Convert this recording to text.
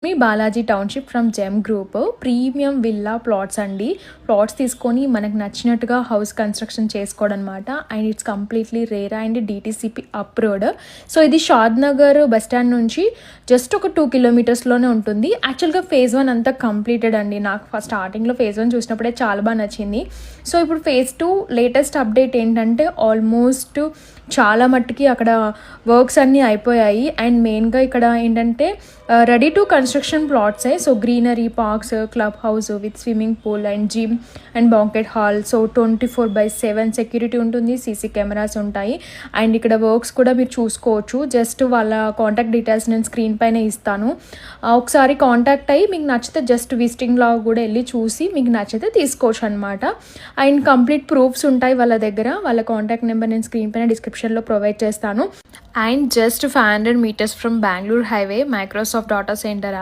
Me Balaji township from gem group premium villa plots అండి. Plots తీసుకొని మనకు నచ్చినట్టుగా హౌస్ కన్స్ట్రక్షన్ చేసుకోవడం అనమాట. And it's completely RERA and DTCP approved. So ఇది షాద్ నగర్ బస్ స్టాండ్ నుంచి జస్ట్ ఒక 2 కిలోమీటర్స్లోనే ఉంటుంది. యాక్చువల్గా ఫేజ్ 1 అంతా కంప్లీటెడ్ అండి. నాకు ఫస్ట్ స్టార్టింగ్లో ఫేజ్ 1 చూసినప్పుడే చాలా బాగా నచ్చింది. సో ఇప్పుడు ఫేజ్ 2 లేటెస్ట్ అప్డేట్ ఏంటంటే ఆల్మోస్ట్ చాలా మట్టుకి అక్కడ వర్క్స్ అన్నీ అయిపోయాయి. అండ్ మెయిన్గా ఇక్కడ ఏంటంటే రెడీ టు కన్స్ట్రక్షన్ ప్లాట్సే. So greenery parks, club house with swimming pool and gym and banquet hall. So 24/7 security ఉంటుంది, సీసీ కెమెరాస్ ఉంటాయి. అండ్ ఇక్కడ వర్క్స్ కూడా మీరు చూసుకోవచ్చు. జస్ట్ వాళ్ళ కాంటాక్ట్ డీటెయిల్స్ నేను స్క్రీన్ పైన ఇస్తాను. ఒకసారి కాంటాక్ట్ అయ్యి మీకు నచ్చితే జస్ట్ విజిటింగ్ లాగా కూడా వెళ్ళి చూసి మీకు నచ్చితే తీసుకోవచ్చు అనమాట. అండ్ కంప్లీట్ ప్రూఫ్స్ ఉంటాయి వాళ్ళ దగ్గర. వాళ్ళ కాంటాక్ట్ నెంబర్ నేను స్క్రీన్ పైన డిస్క్రిప్షన్లో ప్రొవైడ్ చేస్తాను. And just 500 meters from Bengaluru highway, Microsoft data centre,